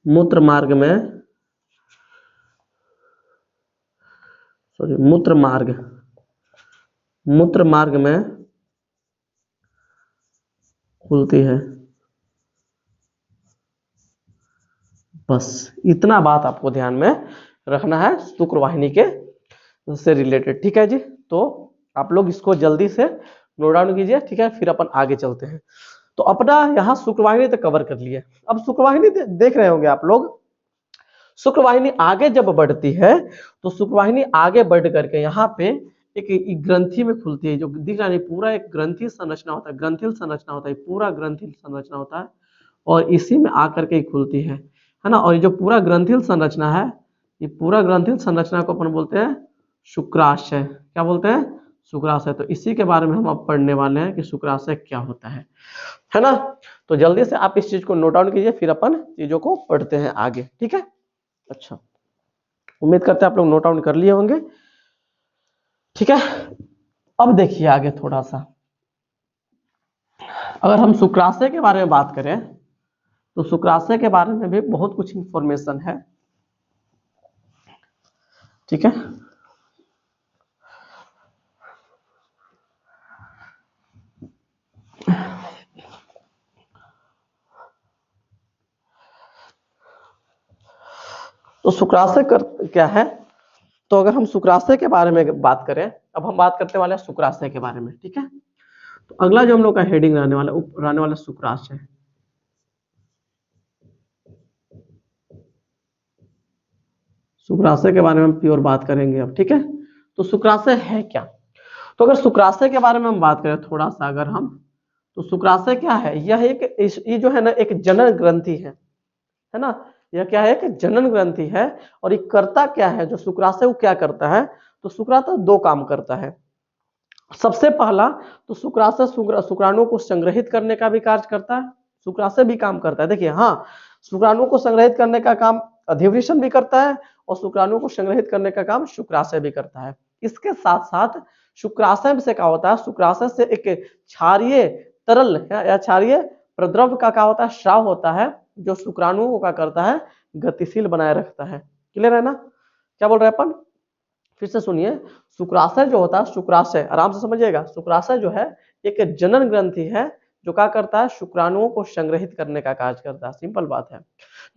मूत्र मार्ग में, सॉरी, मूत्र मार्ग में खुलती है। बस इतना बात आपको ध्यान में रखना है शुक्रवाहिनी के से रिलेटेड, ठीक है जी। तो आप लोग इसको जल्दी से नोट डाउन कीजिए, ठीक है, फिर अपन आगे चलते हैं। तो अपना यहाँ शुक्रवाहिनी तक कवर कर लिए। अब शुक्रवाहिनी देख रहे होंगे आप लोग, शुक्रवाहिनी आगे जब बढ़ती है तो शुक्रवाहिनी आगे बढ़ करके यहाँ पे एक ग्रंथि में खुलती है, जो दिख रहा है पूरा एक ग्रंथि संरचना होता है, ग्रंथिल संरचना होता है, पूरा ग्रंथिल संरचना होता है और इसी में आकर के खुलती है ना। और ये जो पूरा ग्रंथिल संरचना है, ये पूरा ग्रंथिल संरचना को अपन बोलते हैं शुक्राशय। क्या बोलते हैं? शुक्राशय। तो इसी के बारे में हम अब पढ़ने वाले हैं कि शुक्राशय क्या होता है ना। तो जल्दी से आप इस चीज को नोट डाउन कीजिए, फिर अपन चीजों को पढ़ते हैं आगे, ठीक है। अच्छा, उम्मीद करते हैं आप लोग नोट डाउन कर लिए होंगे, ठीक है। अब देखिए आगे थोड़ा सा, अगर हम शुक्राशय के बारे में बात करें तो शुक्राशय के बारे में भी बहुत कुछ इंफॉर्मेशन है, ठीक है। तो शुक्राशय क्या है? तो अगर हम शुक्राशय के बारे में बात करें, अब हम बात करने वाले हैं शुक्राशय के बारे में, ठीक है। तो अगला जो हम लोग का हेडिंग रहने वाला शुक्राशय। शुक्राशय के बारे में हम प्योर बात करेंगे अब, ठीक है। तो शुक्राशय है क्या? तो अगर शुक्राशय के बारे में हम बात करें थोड़ा सा, अगर हम, तो शुक्राशय क्या है? यह एक, ये जो है ना, एक जनन ग्रंथि है ना। यह क्या है? एक जनन ग्रंथि है। और ये करता क्या है? जो शुक्राशय वो क्या करता है? तो शुक्राशय दो काम करता है। सबसे पहला तो शुक्राशय शुक्राणुओं को संग्रहित करने का भी कार्य करता है। शुक्राशय भी काम करता है, देखिए, हाँ, शुक्राणुओं को संग्रहित करने का काम अधिवृषण भी करता है और शुक्राणुओं को संग्रहित करने का काम शुक्राशय भी करता है। इसके साथ साथ शुक्राशय से क्या होता है? शुक्राशय से एक क्षारीय तरल या क्षारीय प्रद्रव का क्या होता है? स्राव होता है, जो शुक्राणुओं को क्या करता है? गतिशील बनाए रखता है। क्लियर है ना? क्या बोल रहे हैं अपन? फिर से सुनिए, शुक्राशय जो होता है, शुक्राशय आराम से समझिएगा, शुक्राशय जो है एक जनन ग्रंथि है जो क्या करता है? शुक्राणुओं को संग्रहित करने का कार्य करता है। सिंपल बात है।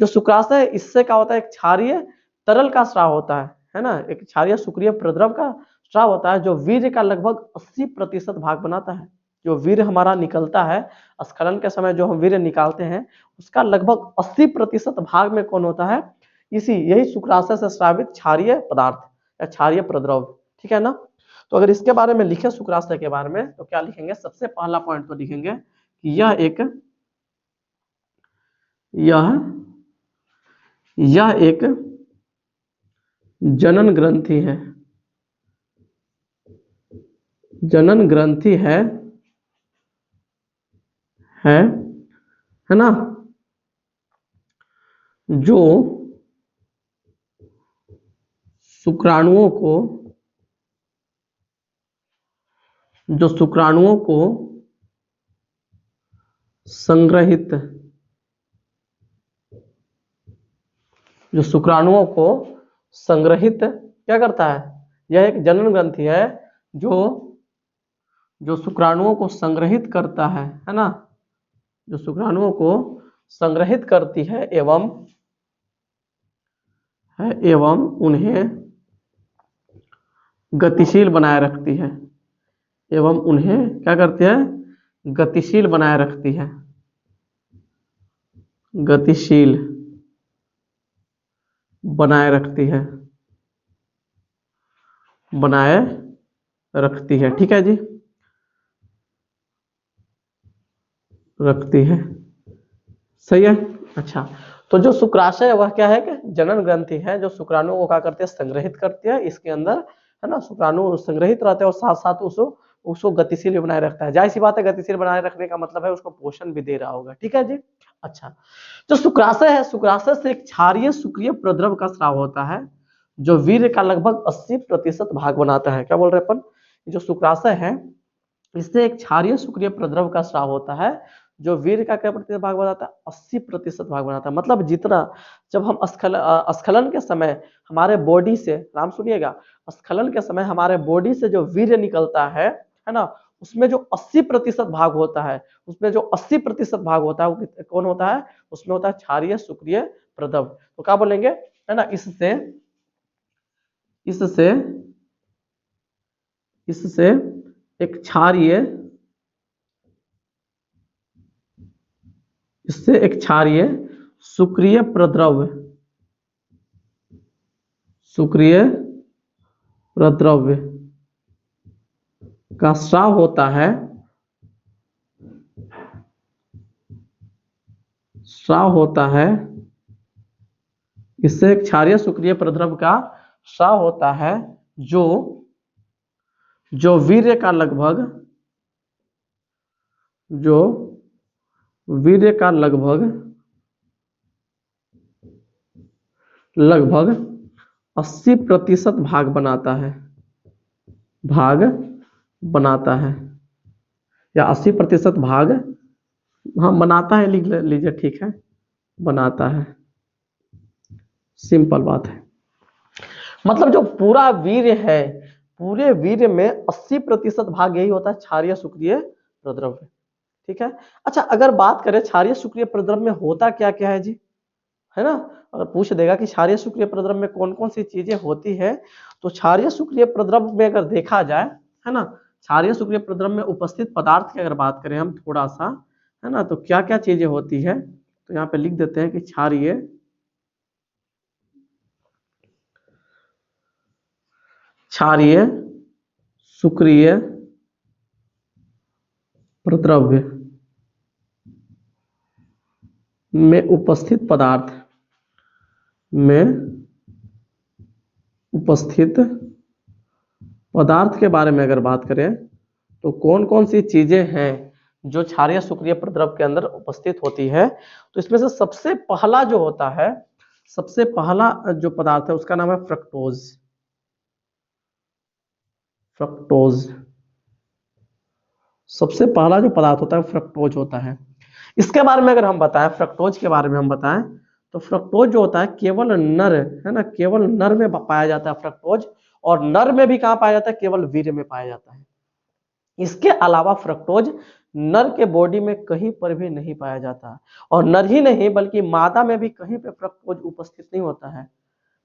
जो शुक्राशय, इससे क्या होता है? एक क्षारीय तरल का स्राव होता है ना, एक क्षारीय शुक्रिय प्रद्रव का स्राव होता है, जो वीर्य का लगभग 80% भाग बनाता है। जो वीर्य हमारा निकलता है स्खलन के समय, जो हम वीर्य निकालते हैं, उसका लगभग 80% भाग में कौन होता है? यही शुक्राशय से स्रावित क्षारीय पदार्थ या क्षारीय प्रद्रव, ठीक है ना। तो अगर इसके बारे में लिखे शुक्राशय के बारे में, तो क्या लिखेंगे? सबसे पहला पॉइंट तो लिखेंगे कि यह एक जनन ग्रंथि है। जनन ग्रंथि है ना, जो शुक्राणुओं को संग्रहित क्या करता है? यह एक जनन ग्रंथि है जो शुक्राणुओं को संग्रहित करता है ना, जो शुक्राणुओं को संग्रहित करती है एवं उन्हें गतिशील बनाए रखती है। एवं उन्हें क्या करती है? गतिशील बनाए रखती है। गतिशील बनाए रखती है, ठीक है जी, रखती है, सही है। अच्छा, तो जो शुक्राशय वह क्या है? कि जनन ग्रंथि है जो शुक्राणुओं को क्या करती है? संग्रहित करती है। इसके अंदर है ना, शुक्राणु संग्रहित रहते हैं और साथ साथ उस उसको गतिशील भी बनाए रखता है। जाहिर सी बात है, गतिशील बनाए रखने का मतलब है उसको पोषण भी दे रहा होगा। ठीक है जी। अच्छा, जो शुक्राशय है, शुक्राशय से एक क्षारीय शुक्रिय प्रद्रव का स्राव होता है जो वीर्य का लगभग 80% भाग बनाता है। क्या बोल रहे हैं अपन, जो शुक्राशय है इससे एक क्षारीय शुक्रिय प्रद्रव का स्राव होता है जो वीर्य का क्या प्रतिशत भाग बनाता है, 80% भाग बनाता है। मतलब जितना जब हम स्खलन के समय हमारे बॉडी से, नाम सुनिएगा, स्खलन के समय हमारे बॉडी से जो वीर्य निकलता है ना, उसमें जो 80% भाग होता है, उसमें जो 80% भाग होता है वो कौन होता है, उसमें होता है क्षारीय शुक्रिय प्रद्रव। तो क्या बोलेंगे, है ना, इससे इससे इससे एक क्षारीय, इससे एक क्षारीय शुक्रिय प्रद्रव्य, शुक्रिय प्रद्रव्य का स्राव होता है, स्राव होता है, इससे एक क्षारीय शुक्रिय प्रद्रव्य का स्राव होता है जो जो वीर्य का लगभग, जो वीर्य का लगभग 80% भाग बनाता है, भाग बनाता है, या 80% भाग, हाँ बनाता है लिख लीजिए, ठीक है, बनाता है, सिंपल बात है। मतलब जो पूरा वीर्य है, पूरे वीर्य में 80% भाग यही होता है क्षारीय शुक्रिय प्रद्रव्य। ठीक है। अच्छा, अगर बात करें क्षारीय शुक्रिय प्रद्रव्य में होता क्या क्या है जी, है ना, अगर पूछ देगा कि क्षारीय शुक्रिय प्रद्रव्य में कौन कौन सी चीजें होती है, तो क्षारीय शुक्रिय प्रद्रव्य में अगर देखा जाए, है ना, क्षारीय शुक्रिय प्रद्रव्य में उपस्थित पदार्थ की अगर बात करें हम थोड़ा सा, है ना, तो क्या क्या चीजें होती है, तो यहाँ पे लिख देते हैं कि क्षारीय शुक्रिय प्रद्रव्य में उपस्थित पदार्थ में उपस्थित पदार्थ के बारे में अगर बात करें तो कौन कौन सी चीजें हैं जो क्षारीय शुक्रिय प्रद्रव्य के अंदर उपस्थित होती है। तो इसमें से सबसे पहला जो होता है, सबसे पहला जो पदार्थ है उसका नाम है फ्रक्टोज। फ्रक्टोज सबसे पहला जो पदार्थ होता है फ्रक्टोज होता है। इसके बारे में अगर हम बताएं, फ्रक्टोज के बारे में हम बताएं, तो फ्रक्टोज जो होता है केवल नर, है ना, केवल नर में पाया जाता है फ्रक्टोज, और नर में भी कहां पाया जाता है, केवल वीर्य में पाया जाता है। इसके अलावा फ्रक्टोज नर के बॉडी में कहीं पर भी नहीं पाया जाता, और नर ही नहीं बल्कि मादा में भी कहीं पे फ्रक्टोज उपस्थित नहीं होता है।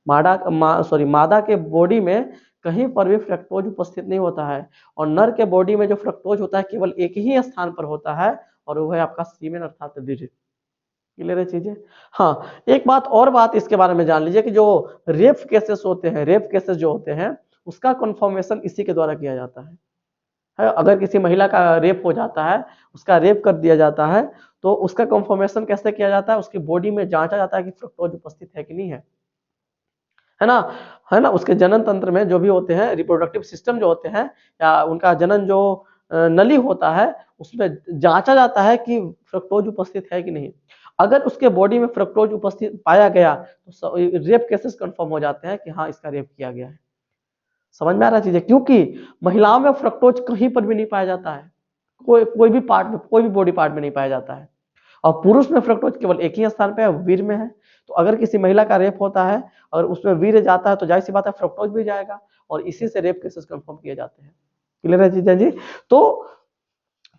मादा के बॉडी में कहीं पर भी फ्रक्टोज उपस्थित नहीं होता है, और नर के बॉडी में जो फ्रक्टोज होता है केवल एक ही स्थान पर होता है, और वो है आपका सीमेन अर्थात वीर्य। क्लियर है चीजें। हाँ, एक बात और बात इसके बारे में जान लीजिए कि जो रेप केसेस होते हैं, रेप केसेस जो होते हैं उसका कंफर्मेशन इसी के द्वारा किया जाता है। अगर किसी महिला का रेप हो जाता है, उसका रेप कर दिया जाता है, तो उसका कंफर्मेशन कैसे किया जाता है, उसकी बॉडी में जांचा जाता है कि फ्रक्टोज उपस्थित है कि नहीं है ना, है ना। उसके जनन तंत्र में जो भी होते हैं, रिप्रोडक्टिव सिस्टम जो होते हैं, या उनका जनन जो नली होता है, उसमें जांचा जाता है कि फ्रक्टोज उपस्थित है कि नहीं। अगर उसके बॉडी में फ्रक्टोज उपस्थित पाया गया तो रेप केसेस कंफर्म हो जाते हैं कि हाँ इसका रेप किया गया है। समझ में आ रहा चीजें, क्योंकि महिलाओं में फ्रक्टोज कहीं पर भी नहीं पाया जाता है, कोई भी पार्ट में, कोई भी बॉडी पार्ट में नहीं पाया जाता है, और पुरुष में फ्रक्टोज केवल एक ही स्थान पे है, वीर में है। तो अगर किसी महिला का रेप होता है और उसमें वीर जाता है तो जाहिर सी बात है फ्रक्टोज भी जाएगा, और इसी से रेप केसेस कंफर्म किए जाते हैं। क्लियर है चीजें जी। तो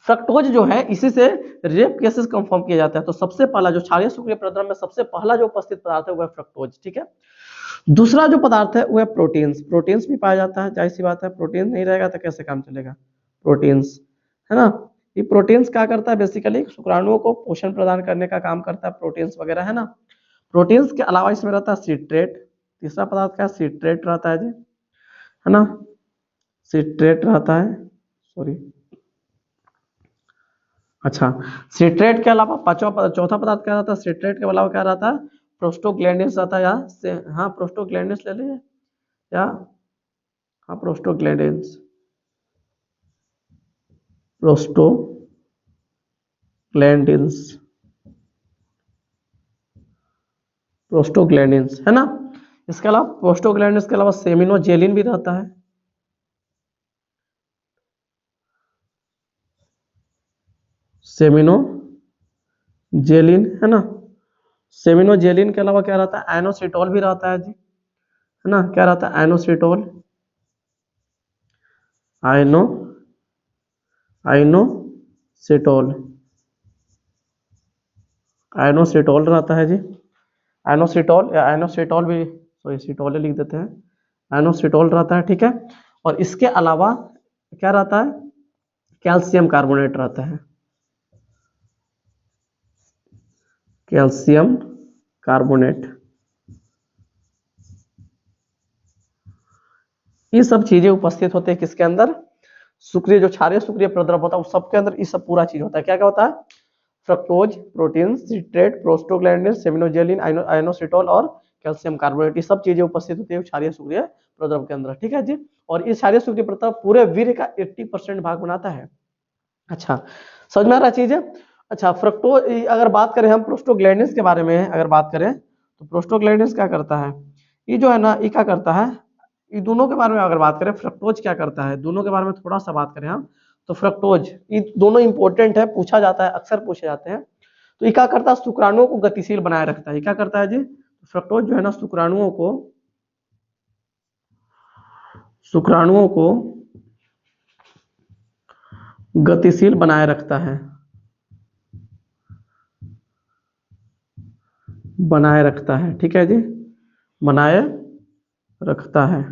फ्रक्टोज जो है इसी से रेप केसेस कंफर्म किए जाते हैं। तो सबसे पहला जो क्षारीय शुक्रिय प्रद्रव्य में सबसे पहला जो उपस्थित पदार्थ है वो है फ्रक्टोज। ठीक है। दूसरा जो पदार्थ है वो है प्रोटीन्स। प्रोटीन्स भी पाया जाता है, जाहिर सी बात है, प्रोटीन नहीं रहेगा तो कैसे काम चलेगा, प्रोटीन्स, है ना। ये प्रोटीन्स क्या करता है, बेसिकली शुक्राणुओं को पोषण प्रदान करने का काम करता है, प्रोटीन्स वगैरह, है ना। प्रोटीन्स के अलावा इसमें रहता है सिट्रेट। तीसरा पदार्थ क्या है, सिट्रेट रहता है जी, है ना, सिट्रेट रहता है, सॉरी, अच्छा, सिट्रेट के अलावा चौथा पदार्थ क्या रहता है, सिट्रेट के अलावा क्या रहता है, प्रोस्टोग्लैंडिन्स रहता है, हाँ प्रोस्टोग्लैंडिन्स ले लीजिए, या हाँ प्रोस्टोग्लैंडिन्स, प्रोस्टोग्लैंडिन्स, प्रोस्टोग्लैंडिन्स है ना। इसके अलावा प्रोस्टोग्लैंडिन्स के अलावा सेमिनोजेलिन भी रहता है, सेमिनोजेलिन है ना। सेमिनोजेलिन के अलावा क्या रहता है, एनोसिटोल भी रहता है जी, है ना। क्या रहता है, एनोसिटोल, आइनोसिटोल, आइनोसिटोल रहता है जी। एनोसिटोल या एनोसिटोल भी, सॉरी सिटोल लिख देते हैं, एनोसिटोल रहता है, ठीक है। और इसके अलावा क्या रहता है, कैल्शियम कार्बोनेट रहता है, कैल्शियम कार्बोनेट। ये सब चीजें उपस्थित होते हैं किसके अंदर, शुक्रिय, जो क्षारीय शुक्रिय प्रद्रव होता है उस सबके अंदर ये सब पूरा चीज होता है। क्या क्या होता है, फ्रक्टोज, प्रोटीन, सिट्रेट, प्रोस्टोग्लैंडिन, सेमिनोजेलिन, आइनोसिटोल और कैल्शियम कार्बोनेट, ये सब चीजें उपस्थित होती है क्षारीय शुक्रिय प्रद्रव के अंदर, ठीक है जी। और इस क्षारीय शुक्रिय प्रद्रव पूरे वीर्य का 80% भाग बनाता है। अच्छा, समझ में आ रहा चीज है। अच्छा, फ्रक्टोज, अगर बात करें हम प्रोस्टोग्लैंडिन्स के बारे में, अगर बात करें तो प्रोस्टोग्लैंडिन्स क्या करता है, ये जो है ना, ये क्या करता है, ये दोनों के बारे में अगर बात करें, फ्रक्टोज क्या करता है, दोनों के बारे में थोड़ा सा बात करें हम, तो फ्रक्टोज, ये दोनों इंपॉर्टेंट है, पूछा जाता है, अक्सर पूछे जाते हैं। तो ये क्या करता है, शुक्राणुओं को गतिशील बनाए रखता है। ये क्या करता है जी, फ्रक्टोज जो है ना, शुक्राणुओं को गतिशील बनाए रखता है, बनाए रखता है, ठीक है जी, बनाए रखता है।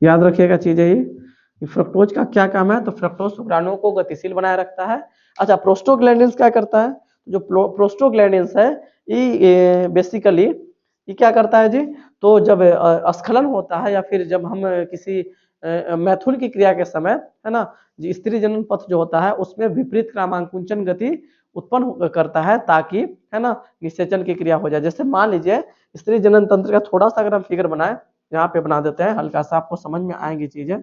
याद रखिएगा चीजें ये फ्रक्टोज का क्या काम है, तो फ्रक्टोज शुक्राणुओं को गतिशील बनाए रखता है। अच्छा, प्रोस्टोग्लैंडिन्स क्या करता है, जो प्रोस्टोग्लैंडिन्स है ये बेसिकली ये क्या करता है जी, तो जब स्खलन होता है या फिर जब हम किसी मैथुन की क्रिया के समय, है ना, जो स्त्री जनन पथ जो होता है उसमें विपरीत क्रमांकुंचन गति उत्पन्न करता है, ताकि, है ना, निषेचन की क्रिया हो जाए। जैसे मान लीजिए स्त्री जनन तंत्र का थोड़ा सा अगर हम फिगर बनाए, यहाँ पे बना देते हैं, हल्का सा आपको समझ में आएंगी चीजें,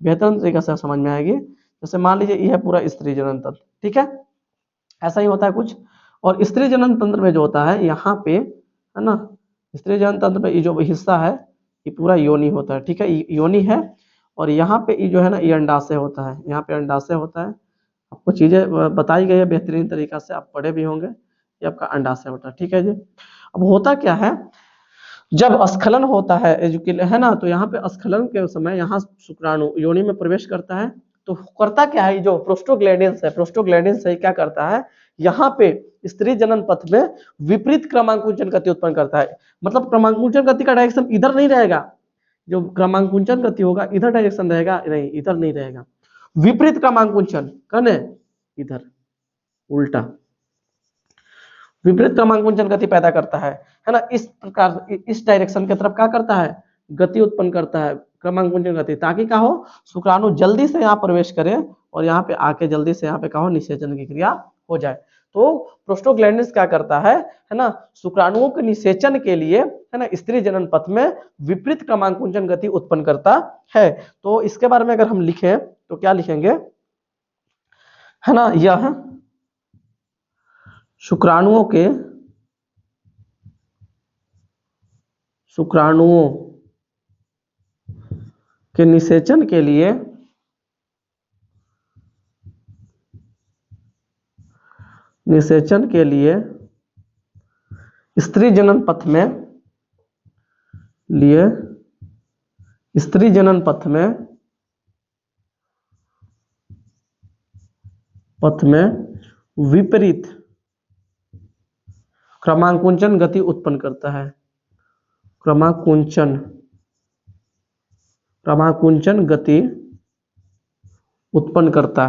बेहतर तरीके से समझ में आएगी। जैसे मान लीजिए यह है पूरा स्त्री जनन तंत्र, ठीक है, ऐसा ही होता है कुछ। और स्त्री जनन तंत्र में जो होता है यहाँ पे, है ना, स्त्री जनन तंत्र में ये जो हिस्सा है ये पूरा योनि होता है, ठीक है, योनि है। और यहाँ पे ये जो है ना, ये अंडाशय होता है, यहाँ पे अंडाशय होता है। आपको चीजें बताई गई है बेहतरीन तरीका से, आप पढ़े भी होंगे। ये आपका अंडाशय होता है, ठीक है जी। अब होता क्या है, जब स्खलन होता है है ना, तो यहाँ पे स्खलन के समय यहाँ शुक्राणु योनि में प्रवेश करता है, तो करता क्या है, जो प्रोस्टोग्लैंडिन्स है, प्रोस्टोग्लैंडिन्स है क्या करता है, यहाँ पे स्त्री जनन पथ में विपरीत क्रमांकुंचन गति उत्पन्न करता है। मतलब क्रमांकुंचन गति का डायरेक्शन इधर नहीं रहेगा, जो क्रमांकुंचन गति होगा इधर डायरेक्शन रहेगा, नहीं इधर नहीं रहेगा, विपरीत क्रमांकुंचन कने इधर, उल्टा विपरीत क्रमांकुंचन गति पैदा करता है ना। इस प्रकार इस डायरेक्शन की तरफ क्या करता है, गति उत्पन्न करता है, क्रमांकुंचन गति, ताकि क्या हो, शुक्राणु जल्दी से यहाँ प्रवेश करे और यहाँ पे आके जल्दी से यहाँ पे क्या हो, निषेचन की क्रिया हो जाए। तो प्रोस्टोग्लैंडिन्स क्या करता है ना, शुक्राणुओं के निषेचन के लिए, है ना, स्त्री जनन पथ में विपरीत क्रमांकुंचन गति उत्पन्न करता है। तो इसके बारे में अगर हम लिखें तो क्या लिखेंगे, है ना, यह शुक्राणुओं के निषेचन के लिए स्त्री जनन पथ में विपरीत क्रमांकुंचन गति उत्पन्न करता है, क्रमांकुंचन गति उत्पन्न करता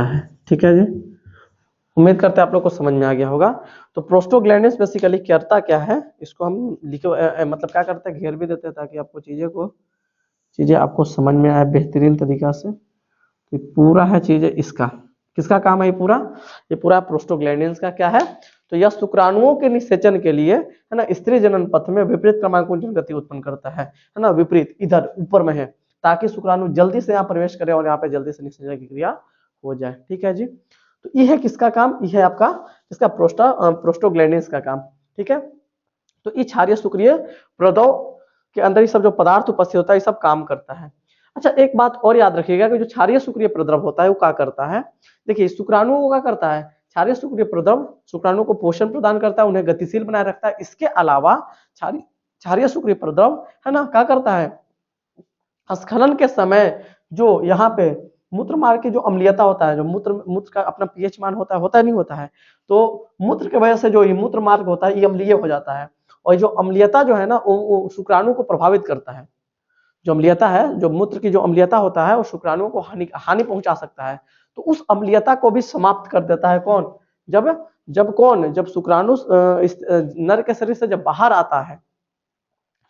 है, ठीक है जी। उम्मीद करते हैं आप लोग को समझ में आ गया होगा। तो प्रोस्टोग्लैंडिन्स बेसिकली करता क्या है, इसको हम लिखे मतलब क्या करते हैं, घेर भी देते हैं ताकि आपको चीजें आपको समझ में आए बेहतरीन तरीका से। तो पूरा है चीजें इसका किसका काम है ये पूरा प्रोस्टोग्लैंडिन्स का क्या है। तो यह शुक्राणुओं के निषेचन के लिए है ना स्त्री जनन पथ में विपरीत क्रमांकुंचन गति उत्पन्न करता है ना, विपरीत इधर ऊपर में है, ताकि शुक्राणु जल्दी से यहाँ प्रवेश करे और यहाँ पे जल्दी से निषेचन की क्रिया हो जाए। ठीक है जी, तो ये है किसका काम, ये है आपका इसका प्रोस्टोग्लैंडिन्स का काम। ठीक है, तो ये क्षारीय शुक्रिय प्रदों के अंदर ये सब जो पदार्थ उपस्थित होता है ये सब काम करता है। अच्छा, एक बात और याद रखिएगा कि जो क्षारीय शुक्रिय प्रद्रव होता है वो क्या करता है, देखिए शुक्राणुओं को क्या करता है, क्षारीय शुक्रिय प्रद्रव शुक्राणुओं को पोषण प्रदान करता है, उन्हें गतिशील बनाए रखता है। इसके अलावा क्षारीय शुक्रिय प्रद्रव है ना क्या करता है, स्खलन के समय जो यहाँ पे मूत्र मार्ग की जो अम्लीयता होता है, जो मूत्र का अपना पीएच मान होता है नहीं होता है, तो मूत्र की वजह से जो ये मूत्र मार्ग होता है ये अम्लीय हो जाता है, और जो अम्लीयता जो है ना वो शुक्राणु को प्रभावित करता है। जो अम्लीयता है, जो मूत्र की जो अम्लीयता होता है वो शुक्राणुओं को हानि पहुंचा सकता है। तो उस अम्लीयता को भी समाप्त कर देता है कौन, जब शुक्राणु नर के शरीर से जब बाहर आता है,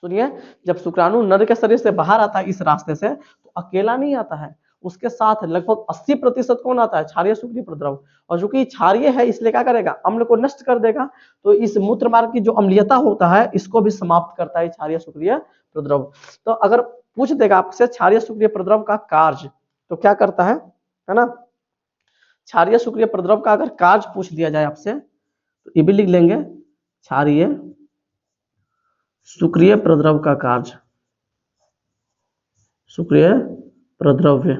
सुनिए, जब शुक्राणु नर के शरीर से बाहर आता है इस रास्ते से, तो अकेला नहीं आता है, उसके साथ लगभग 80% कौन आता है, क्षारीय शुक्रिय प्रद्रव। और चूंकि क्षारीय है इसलिए क्या करेगा, अम्ल को नष्ट कर देगा। तो इस मूत्र मार्ग की जो अम्लीयता होता है इसको भी समाप्त करता है क्षारीय शुक्रिय प्रद्रव। तो अगर पूछ देगा आपसे क्षारीय शुक्रिय प्रद्रव का कार्य, तो क्या करता है ना, क्षारीय शुक्रिय प्रद्रव का अगर कार्य पूछ दिया जाए आपसे तो ये भी लिख लेंगे, क्षारीय शुक्रिय प्रद्रव का कार्य, शुक्रिय प्रद्रव्य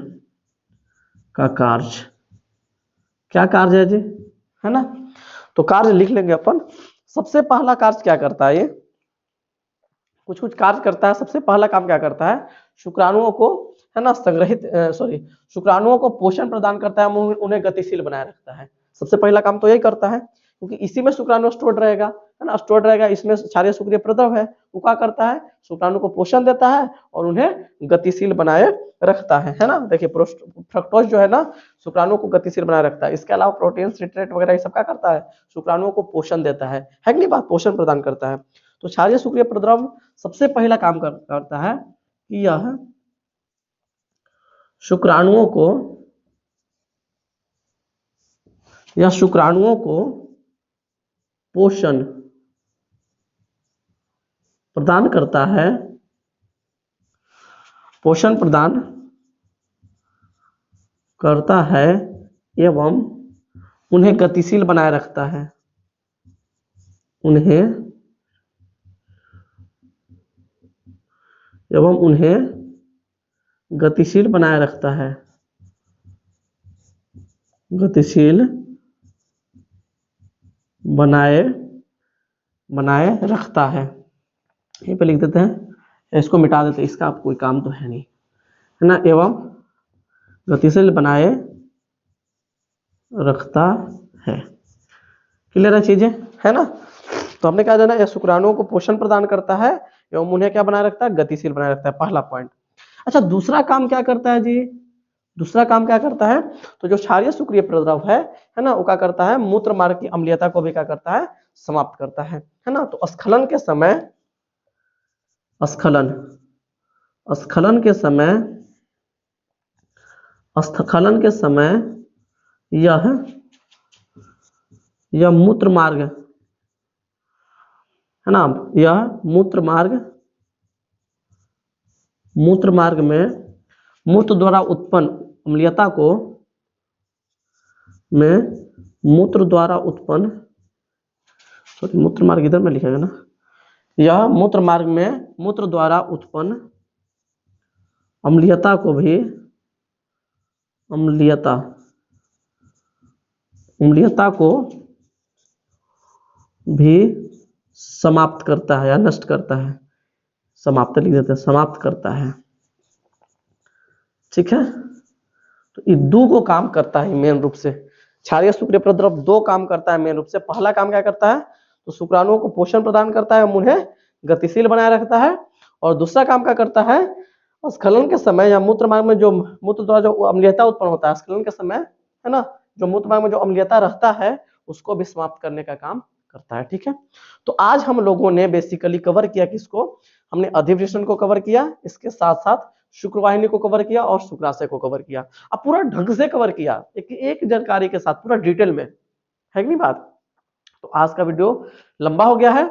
का कार्य क्या कार्य है जी, है ना। तो कार्य लिख लेंगे अपन। सबसे पहला कार्य क्या करता है, ये कुछ कार्य करता है। सबसे पहला काम क्या करता है, शुक्राणुओं को है ना शुक्राणुओं को पोषण प्रदान करता है, उन्हें गतिशील बनाए रखता है। सबसे पहला काम तो यही करता है, क्योंकि इसी में शुक्राणु स्टोर्ड रहेगा, है ना, स्टोर्ड रहेगा, इसमें क्षारीय शुक्रिय प्रद्रव है। वो क्या करता है, शुक्राणु को पोषण देता है और उन्हें गतिशील बनाए रखता है ना। देखिए फ्रक्टोज जो है ना शुक्राणुओं को गतिशील बनाए रखता है। इसके अलावा प्रोटीन, सिट्रेट वगैरह ये सब क्या करता है, शुक्राणुओं को पोषण देता है कि नहीं बात, पोषण प्रदान करता है। तो क्षारीय शुक्रिय प्रद्रव सबसे पहला काम करता है कि यह शुक्राणुओं को पोषण प्रदान करता है, पोषण प्रदान करता है एवं उन्हें गतिशील बनाए रखता है, उन्हें गतिशील बनाए रखता है, गतिशील बनाए रखता है। यहीं पे लिख देते हैं, इसको मिटा देते हैं, इसका आप कोई काम तो है नहीं, है ना, एवं गतिशील बनाए रखता है। क्लियर है चीजें, है ना। तो हमने क्या जाना, यह शुक्राणुओं को पोषण प्रदान करता है एवं उन्हें क्या बनाए रखता है, गतिशील बनाए रखता है, पहला पॉइंट। अच्छा, दूसरा काम क्या करता है जी, दूसरा काम क्या करता है, तो जो क्षारीय शुक्रिय प्रद्रव है ना, वो क्या करता है, मूत्र मार्ग की अम्लीयता को भी क्या करता है, समाप्त करता है ना। तो स्खलन के समय यह मूत्र मार्ग है ना, यह मूत्र मार्ग में मूत्र द्वारा उत्पन्न अम्लीयता को मूत्र मार्ग इधर में लिखेगा ना, यह मूत्र मार्ग में मूत्र द्वारा उत्पन्न अम्लीयता को भी समाप्त करता है या नष्ट करता है, समाप्त लिख देते हैं, समाप्त करता है। ठीक है, तो ये दो को काम करता है मेन रूप से। क्षारीय शुक्रिय प्रद्रव दो काम करता है मेन रूप से। पहला काम क्या करता है, तो शुक्राणुओं को पोषण प्रदान करता है, उन्हें गतिशील बनाए रखता है। और दूसरा काम क्या करता है, स्खलन के समय या मूत्र मार्ग में जो मूत्र द्वारा जो अम्लीयता उत्पन्न होता है स्खलन के समय, है ना, जो मूत्र मार्ग में जो अम्लीयता रहता है उसको भी समाप्त करने का काम करता है। ठीक है, तो आज हम लोगों ने बेसिकली कवर किया किसको, हमने अधिवृषण को कवर किया, इसके साथ साथ शुक्रवाहिनी को कवर किया और शुक्राशय को कवर किया। अब पूरा ढंग से कवर किया, एक जानकारी के साथ पूरा डिटेल में, है कि नहीं बात। तो आज का वीडियो लंबा हो गया है,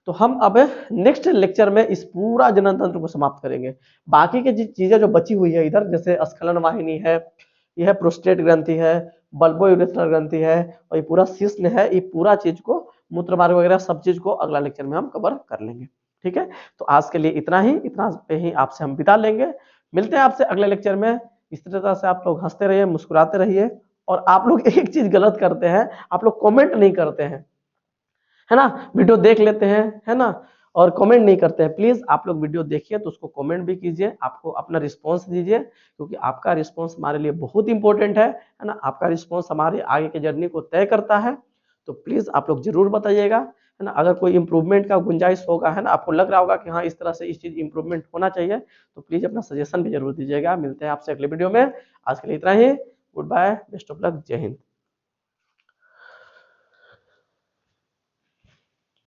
तो हम अब नेक्स्ट लेक्चर में इस पूरा जनन तंत्र को समाप्त करेंगे। बाकी की चीजें जो बची हुई है इधर, जैसे स्खलन वाहिनी है, यह प्रोस्टेट ग्रंथि है, बल्बो यूरेथ्रल ग्रंथि है, और ये पूरा शिश्न है, ये पूरा चीज को, मूत्र मार्ग वगैरह सब चीज को अगला लेक्चर में हम कवर कर लेंगे। ठीक है, तो आज के लिए इतना पे ही आपसे हम बिता लेंगे। मिलते हैं आपसे अगले लेक्चर में। इस तरह से आप लोग हंसते रहिए, मुस्कुराते रहिए, और आप लोग एक चीज गलत करते हैं, आप लोग कमेंट नहीं करते हैं, है ना। वीडियो देख लेते हैं, है ना, और कमेंट नहीं करते हैं। प्लीज आप लोग वीडियो देखिए तो उसको कमेंट भी कीजिए, आपको अपना रिस्पांस दीजिए, क्योंकि आपका रिस्पांस हमारे लिए बहुत इंपॉर्टेंट है ना। आपका रिस्पांस हमारे आगे की जर्नी को तय करता है, तो प्लीज आप लोग जरूर बताइएगा, है ना। अगर कोई इंप्रूवमेंट का गुंजाइश होगा, है ना, आपको लग रहा होगा कि हाँ इस तरह से इस चीज इंप्रूवमेंट होना चाहिए, तो प्लीज अपना सजेशन भी जरूर दीजिएगा। मिलते हैं आपसे अगले वीडियो में, आज के लिए इतना ही। Good bye, best of luck, जय हिंद।